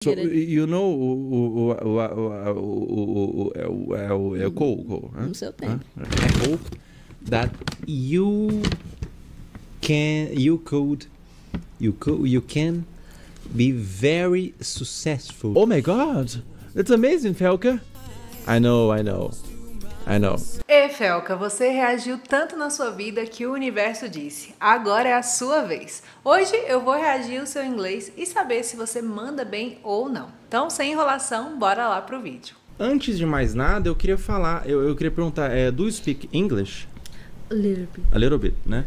So Get it? you know o cool, No seu tempo. I hope that you can be very successful. Oh my God, that's amazing, Felka. I know. Felca, você reagiu tanto na sua vida que o universo disse: agora é a sua vez. Hoje eu vou reagir o seu inglês e saber se você manda bem ou não. Então, sem enrolação, bora lá pro vídeo. Antes de mais nada, eu queria falar, eu queria perguntar, do you speak English? A little bit. A little bit, né?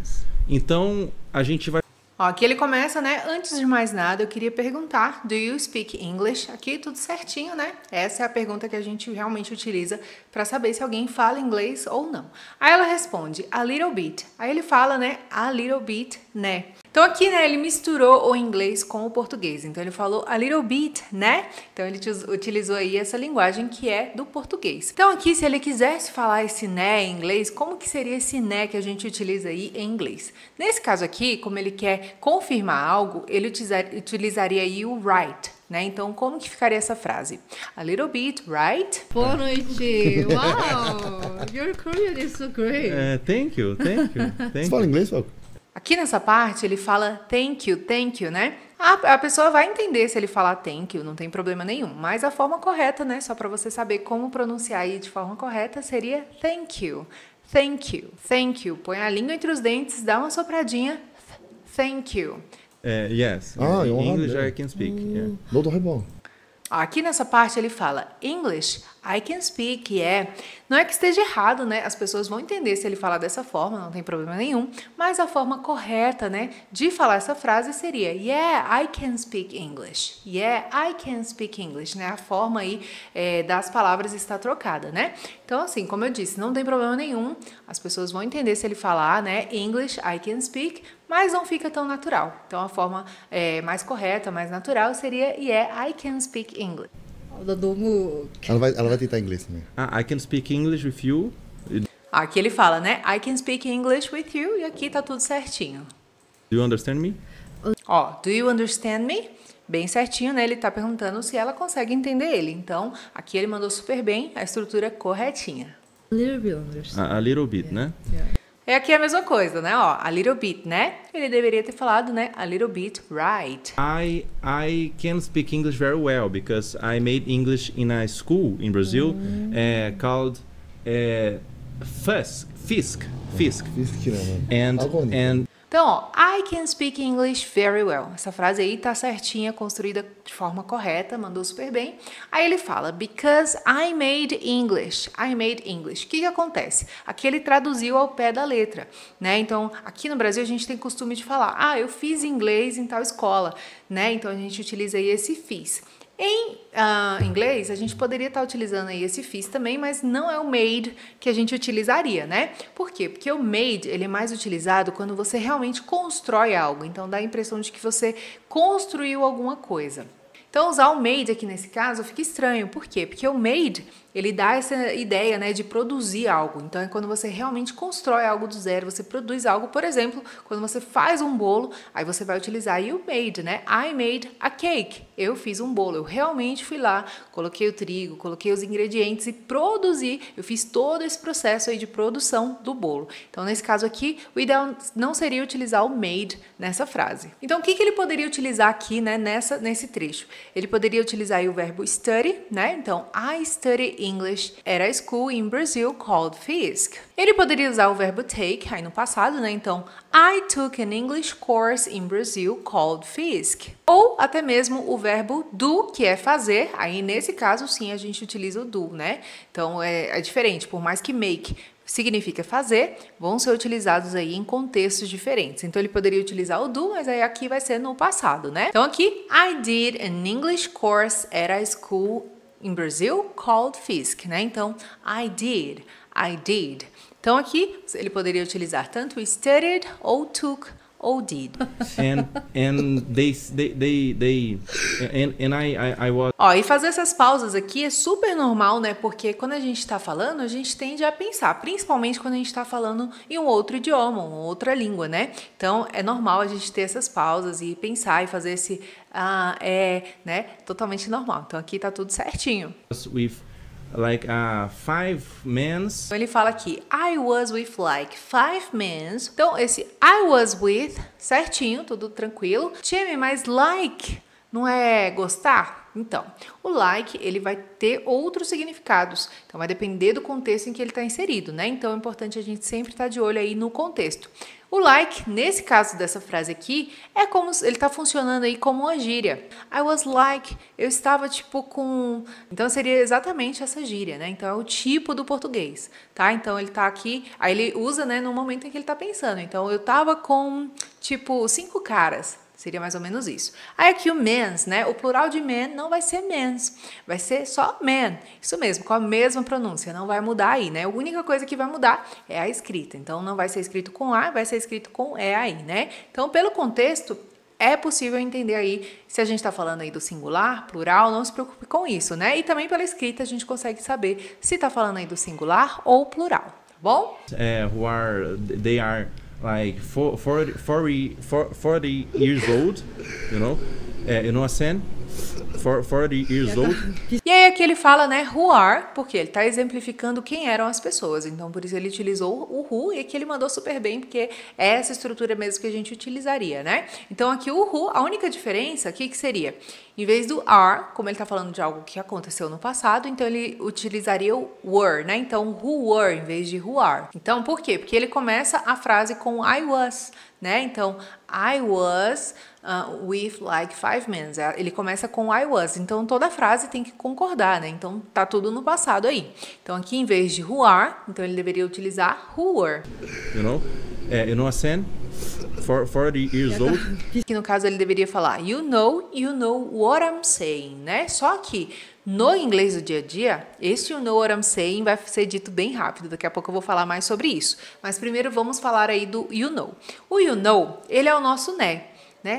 Então, a gente vai... Ó, aqui ele começa, né? Antes de mais nada, eu queria perguntar: do you speak English? Aqui tudo certinho, né? Essa é a pergunta que a gente realmente utiliza para saber se alguém fala inglês ou não. Aí ela responde: a little bit. Aí ele fala, né? A little bit, né? Então aqui, né, ele misturou o inglês com o português. Então ele falou a little bit, né? Então ele utilizou aí essa linguagem que é do português. Então aqui, se ele quisesse falar esse né em inglês, como que seria esse né que a gente utiliza aí em inglês? Nesse caso aqui, como ele quer confirmar algo, ele utilizaria aí o right, né? Então como que ficaria essa frase? A little bit, right? Boa noite. Wow, your Korean is so great. Thank you. Você fala inglês, Falco? Aqui nessa parte ele fala thank you, né? A pessoa vai entender se ele falar thank you, não tem problema nenhum. Mas a forma correta, né? Só para você saber como pronunciar aí de forma correta, seria thank you. Thank you. Thank you. Põe a língua entre os dentes, dá uma sopradinha. Thank you. Yes. Eu English honro. I can speak. Yeah. Não, tô bom. Aqui nessa parte ele fala English, I can speak, yeah. Não é que esteja errado, né? As pessoas vão entender se ele falar dessa forma, não tem problema nenhum. Mas a forma correta, né, de falar essa frase seria yeah, I can speak English. Yeah, I can speak English, né? A forma aí das palavras está trocada, né? Então, assim, como eu disse, não tem problema nenhum. As pessoas vão entender se ele falar, né, English, I can speak, mas não fica tão natural. Então, a forma mais correta, mais natural seria yeah, I can speak English. 너무 Ela vai tentar inglês também. I can speak English with you. Aqui ele fala, né, I can speak English with you, e aqui tá tudo certinho. Do you understand me? Ó, do you understand me? Bem certinho, né? Ele tá perguntando se ela consegue entender ele. Então, aqui ele mandou super bem, a estrutura corretinha. a little bit understand. A little bit, né? É aqui a mesma coisa, né? Ó, a little bit, né? Ele deveria ter falado, né? A little bit right. I can speak English very well because I made English in a school in Brazil called FISC. Fiz que não, mano. Algo bonito. And Então, ó, I can speak English very well. Essa frase aí tá certinha, construída de forma correta, mandou super bem. Aí ele fala, because I made English. I made English. O que acontece? Aqui ele traduziu ao pé da letra, né? Então, aqui no Brasil a gente tem costume de falar, eu fiz inglês em tal escola, né? Então, a gente utiliza aí esse fiz. Em inglês, a gente poderia estar utilizando aí esse fiz também, mas não é o made que a gente utilizaria, né? Por quê? Porque o made, ele é mais utilizado quando você realmente constrói algo. Então, dá a impressão de que você construiu alguma coisa. Então, usar o made aqui nesse caso fica estranho. Por quê? Porque o made, ele dá essa ideia, né, de produzir algo. Então, é quando você realmente constrói algo do zero, você produz algo. Por exemplo, quando você faz um bolo, aí você vai utilizar aí o made, né? I made a cake. Eu fiz um bolo. Eu realmente fui lá, coloquei o trigo, coloquei os ingredientes e produzi. Eu fiz todo esse processo aí de produção do bolo. Então, nesse caso aqui, o ideal não seria utilizar o made nessa frase. Então, o que ele poderia utilizar aqui, né, nesse trecho? Ele poderia utilizar aí o verbo study, né? Então, I study English at a school in Brazil called FISC. Ele poderia usar o verbo take, aí no passado, né? Então, I took an English course in Brazil called FISC. Ou até mesmo o verbo do, que é fazer, aí nesse caso sim a gente utiliza o do, né? Então, é diferente, por mais que make significa fazer, vão ser utilizados aí em contextos diferentes. Então, ele poderia utilizar o do, mas aí aqui vai ser no passado, né? Então, aqui, I did an English course at a school in Brazil called FISC, né? Então, I did. Então, aqui, ele poderia utilizar tanto studied, ou took, ou did. And I was. Ó, e fazer essas pausas aqui é super normal, né? Porque quando a gente tá falando, a gente tende a pensar, principalmente quando a gente tá falando em um outro idioma, uma outra língua, né? Então, é normal a gente ter essas pausas e pensar e fazer esse né? Totalmente normal. Então, aqui tá tudo certinho. With like 5 men. Então, ele fala aqui, I was with like 5 men. Então, esse I was with, certinho, tudo tranquilo. Time, mas like não é gostar? Então, o like, ele vai ter outros significados. Então, vai depender do contexto em que ele está inserido, né? Então, é importante a gente sempre estar de olho aí no contexto. O like, nesse caso dessa frase aqui, é como ele está funcionando aí como uma gíria. I was like, eu estava tipo com... Então, seria exatamente essa gíria, né? Então, é o tipo do português, tá? Então, ele tá aqui, aí ele usa, né, no momento em que ele está pensando. Então, eu estava com, tipo, 5 caras. Seria mais ou menos isso. Aí aqui o mens, né? O plural de men não vai ser mens, vai ser só men. Isso mesmo, com a mesma pronúncia, não vai mudar aí, né? A única coisa que vai mudar é a escrita. Então, não vai ser escrito com A, vai ser escrito com E aí, né? Então, pelo contexto, é possível entender aí se a gente está falando aí do singular, plural, não se preocupe com isso, né? E também pela escrita a gente consegue saber se está falando aí do singular ou plural, tá bom? They are like 40 years old, you know what I'm saying? 40 years old. E aí aqui ele fala, né, who are, porque ele está exemplificando quem eram as pessoas. Então, por isso ele utilizou o who, e aqui ele mandou super bem, porque é essa estrutura mesmo que a gente utilizaria, né? Então, aqui o who, a única diferença aqui que seria, em vez do are, como ele está falando de algo que aconteceu no passado, então ele utilizaria o were, né? Então, who were em vez de who are. Então, por quê? Porque ele começa a frase com I was, né? Então, I was with like 5 men. Ele começa com I was. Então, toda a frase tem que concordar, né? Então, tá tudo no passado aí. Então, aqui, em vez de who are, então ele deveria utilizar who were. You know what I'm saying? 40 years old. Que no caso ele deveria falar you know what I'm saying, né? Só que no inglês do dia a dia, esse you know what I'm saying vai ser dito bem rápido. Daqui a pouco eu vou falar mais sobre isso. Mas primeiro vamos falar aí do you know. O you know, ele é o nosso né?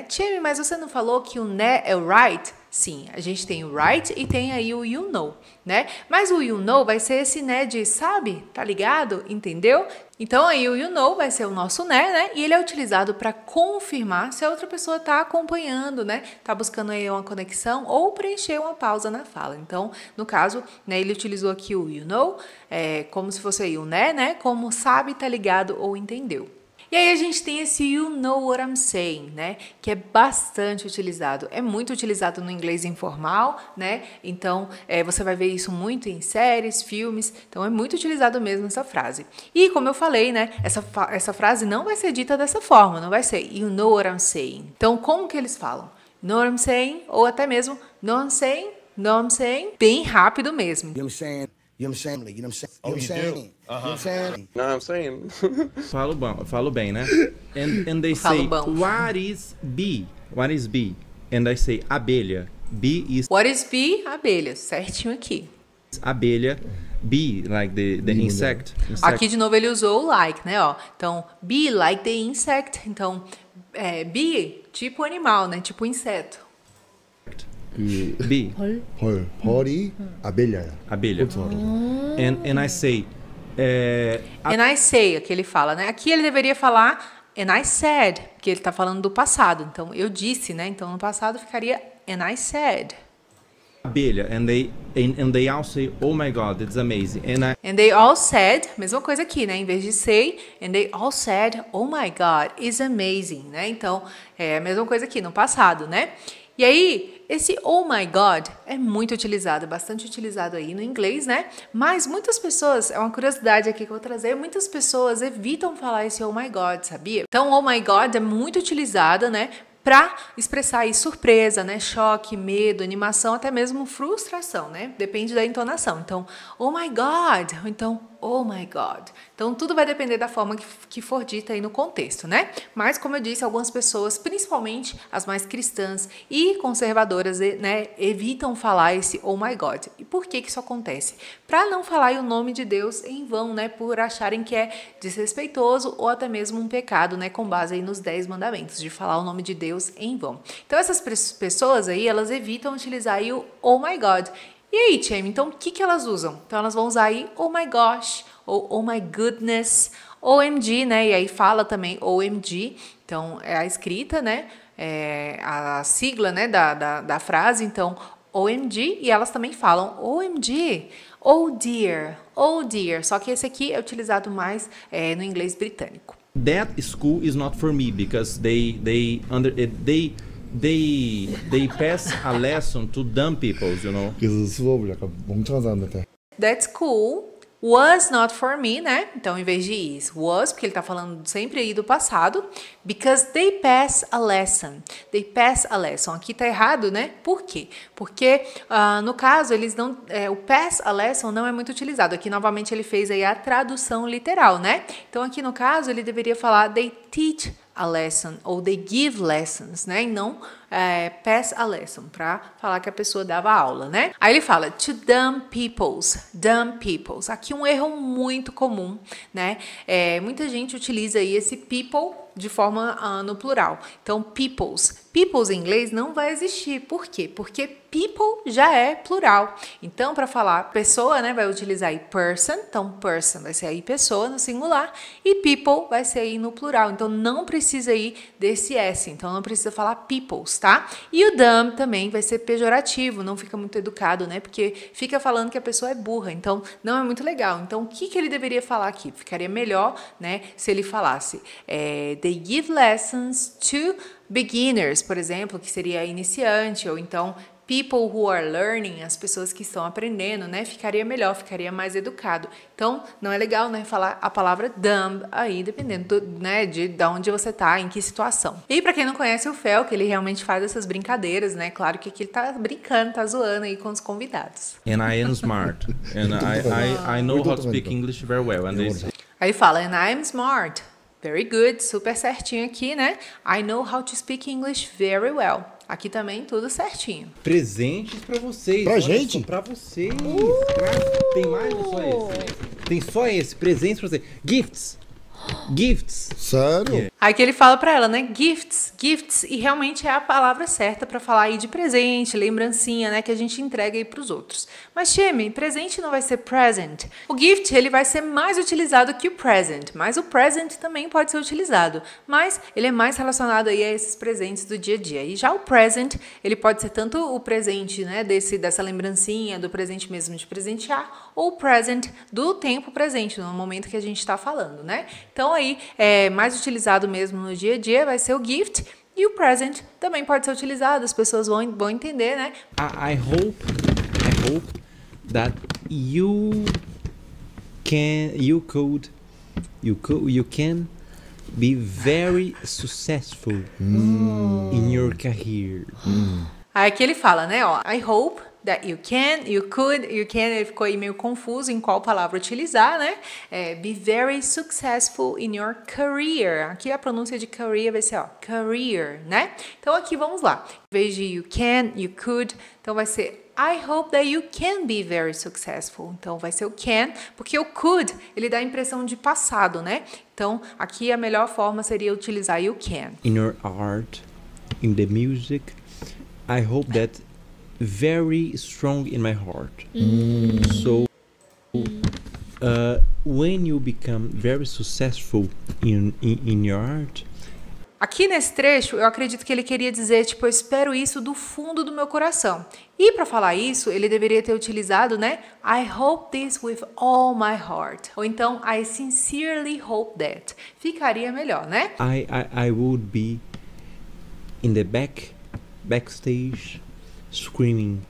Time, mas você não falou que o né é o right? Sim, a gente tem o right e tem aí o you know, né? Mas o you know vai ser esse né de sabe, tá ligado, entendeu? Então aí o you know vai ser o nosso né? E ele é utilizado para confirmar se a outra pessoa tá acompanhando, né? Tá buscando aí uma conexão ou preencher uma pausa na fala. Então, no caso, né, ele utilizou aqui o you know, como se fosse aí o né? Como sabe, tá ligado ou entendeu. E aí a gente tem esse you know what I'm saying, né? Que é bastante utilizado. É muito utilizado no inglês informal, né? Então, você vai ver isso muito em séries, filmes. Então, é muito utilizado mesmo essa frase. E, como eu falei, né? Essa frase não vai ser dita dessa forma. Não vai ser you know what I'm saying. Então, como que eles falam? Know what I'm saying? Ou até mesmo know what I'm saying? Know what I'm saying? Bem rápido mesmo. You know what I'm saying? You know what I'm saying? You know what I'm saying? You know what I'm saying? You know what I'm saying? No, I'm saying. Falo bem, né? And they say, what is bee? What is bee? And I say, abelha. Bee is... What is bee? Abelha. Certinho aqui. Abelha. Bee, like the insect. Aqui, de novo, ele usou o like, né? Ó. Então, bee, like the insect. Então, bee, tipo animal, né? Tipo inseto. Bee. 벌이 abelha. Abelha. And I say... And I say, aqui ele fala, né? Aqui ele deveria falar and I said, porque ele está falando do passado. Então, eu disse, né? Então, no passado ficaria and I said. Abelha. And they all say, oh my God, it's amazing. And they all said, mesma coisa aqui, né? Em vez de say, and they all said, oh my God, it's amazing, né? Então, é a mesma coisa aqui, no passado, né? E aí, esse oh my God é muito utilizado, bastante utilizado aí no inglês, né? Mas muitas pessoas, é uma curiosidade aqui que eu vou trazer, muitas pessoas evitam falar esse oh my God, sabia? Então, oh my God é muito utilizado, né? Para expressar aí surpresa, né? Choque, medo, animação, até mesmo frustração, né? Depende da entonação. Então, oh my God, ou então, oh my God. Então, tudo vai depender da forma que for dita aí no contexto, né? Mas, como eu disse, algumas pessoas, principalmente as mais cristãs e conservadoras, né, evitam falar esse oh my God. E por que isso acontece? Para não falar o nome de Deus em vão, né? Por acharem que é desrespeitoso ou até mesmo um pecado, né? Com base aí nos 10 mandamentos, de falar o nome de Deus em vão. Então, essas pessoas aí, elas evitam utilizar aí o oh my God. E aí, Tcheme, então o que elas usam? Então, elas vão usar aí oh my gosh, ou oh my goodness, OMG, né? E aí fala também OMG, então é a escrita, né? É a sigla, né, da frase, então OMG, e elas também falam OMG, oh dear, só que esse aqui é utilizado mais no inglês britânico. That school is not for me because they pass a lesson to dumb people, you know. 그래서 수업을 약간 멍청한 사람한테. That school was not for me, né? Então, em vez de is, was, porque ele tá falando sempre aí do passado, because they pass a lesson. They pass a lesson. Aqui tá errado, né? Por quê? Porque, no caso, eles não... o pass a lesson não é muito utilizado. Aqui, novamente, ele fez aí a tradução literal, né? Então, aqui no caso, ele deveria falar they teach a lesson, ou they give lessons, né? E não pass a lesson, para falar que a pessoa dava aula, né? Aí ele fala to dumb peoples. Aqui um erro muito comum, né? Muita gente utiliza aí esse people de forma no plural. Então, peoples em inglês não vai existir. Por quê? Porque people já é plural. Então, para falar pessoa, né, vai utilizar aí person. Então, person vai ser aí pessoa no singular e people vai ser aí no plural. Então, não precisa aí desse S. Então, não precisa falar peoples, tá? E o dumb também vai ser pejorativo. Não fica muito educado, né? Porque fica falando que a pessoa é burra. Então, não é muito legal. Então, o que ele deveria falar aqui? Ficaria melhor, né, se ele falasse they give lessons to beginners, por exemplo, que seria iniciante, ou então people who are learning, as pessoas que estão aprendendo, né? Ficaria melhor, ficaria mais educado. Então, não é legal, né, falar a palavra dumb aí, dependendo né, de onde você tá, em que situação. E para quem não conhece o Fel, que ele realmente faz essas brincadeiras, né? Claro que aqui ele tá brincando, tá zoando aí com os convidados. And I am smart. And I know how to speak English very well. And Aí fala, and I'm smart. Very good, super certinho aqui, né? I know how to speak English very well. Aqui também tudo certinho. Presentes pra vocês. Pra gente? Só, pra vocês. Tem mais ou só esse? Tem só esse. Presentes pra vocês. Gifts. Sério? Yeah. Aí que ele fala pra ela, né? Gifts, e realmente é a palavra certa pra falar aí de presente, lembrancinha, né? Que a gente entrega aí pros outros. Mas, Cheme, presente não vai ser present. O gift, ele vai ser mais utilizado que o present, mas o present também pode ser utilizado. Mas ele é mais relacionado aí a esses presentes do dia a dia. E já o present, ele pode ser tanto o presente, né? Dessa lembrancinha, do presente mesmo de presentear, ou o present do tempo presente, no momento que a gente tá falando, né? Então, aí, mais utilizado mesmo no dia a dia vai ser o gift, e o present também pode ser utilizado, as pessoas vão entender, né? I hope that you can be very successful in your career. Aí que ele fala, né? Ó, I hope that you can, ele ficou aí meio confuso em qual palavra utilizar, né? Be very successful in your career. Aqui a pronúncia de career vai ser, ó, career, né? Então aqui vamos lá. Em vez de you can, you could, então vai ser I hope that you can be very successful. Então vai ser o can, porque o could, ele dá a impressão de passado, né? Então aqui a melhor forma seria utilizar you can. In your art, in the music, I hope that very strong in my heart. So when you become very successful in your art. Aqui nesse trecho, eu acredito que ele queria dizer, tipo, eu espero isso do fundo do meu coração. E para falar isso, ele deveria ter utilizado, né? I hope this with all my heart. Ou então, I sincerely hope that. Ficaria melhor, né? I would be in the backstage screaming.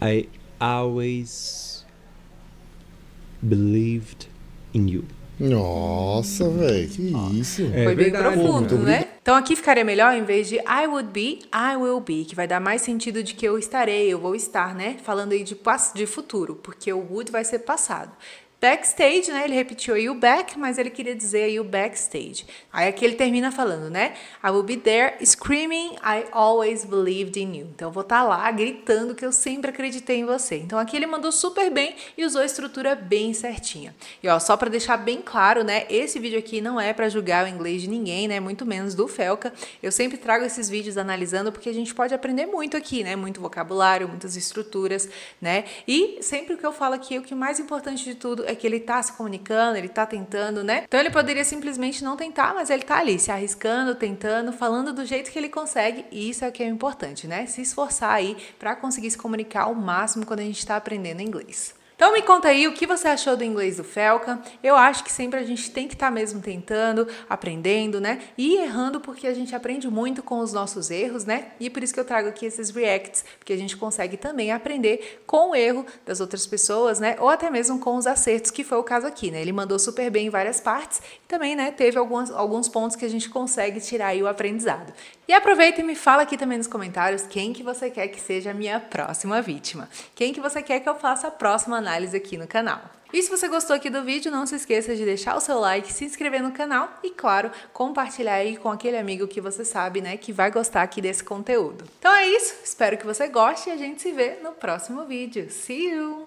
I always believed in you. Nossa, velho, que isso. Foi bem verdade, profundo, mano. né? Então aqui ficaria melhor em vez de I would be, I will be, que vai dar mais sentido de que eu estarei, eu vou estar, né? Falando aí de futuro, porque o would vai ser passado. backstage, né? Ele repetiu aí o back, mas ele queria dizer aí o backstage. Aí aqui ele termina falando, né? I will be there screaming, I always believed in you. Então eu vou estar lá gritando que eu sempre acreditei em você. Então aqui ele mandou super bem e usou a estrutura bem certinha. E ó, só para deixar bem claro, né? Esse vídeo aqui não é para julgar o inglês de ninguém, né? Muito menos do Felca. Eu sempre trago esses vídeos analisando porque a gente pode aprender muito aqui, né? Muito vocabulário, muitas estruturas, né? E sempre o que eu falo aqui, o que mais importante de tudo é que ele tá se comunicando, ele tá tentando, né? Então ele poderia simplesmente não tentar, mas ele tá ali se arriscando, tentando, falando do jeito que ele consegue, e isso é o que é importante, né? Se esforçar aí para conseguir se comunicar ao máximo quando a gente está aprendendo inglês. Então me conta aí o que você achou do inglês do Felca. Eu acho que sempre a gente tem que estar mesmo tentando, aprendendo, né? E errando, porque a gente aprende muito com os nossos erros, né? E por isso que eu trago aqui esses reacts, porque a gente consegue também aprender com o erro das outras pessoas, né? Ou até mesmo com os acertos, que foi o caso aqui, né? Ele mandou super bem em várias partes e também, né, teve alguns pontos que a gente consegue tirar aí o aprendizado. E aproveita e me fala aqui também nos comentários quem que você quer que seja a minha próxima vítima. Quem que você quer que eu faça a próxima análise aqui no canal. E se você gostou aqui do vídeo, não se esqueça de deixar o seu like, se inscrever no canal e, claro, compartilhar aí com aquele amigo que você sabe, né, que vai gostar aqui desse conteúdo. Então é isso, espero que você goste e a gente se vê no próximo vídeo. See you!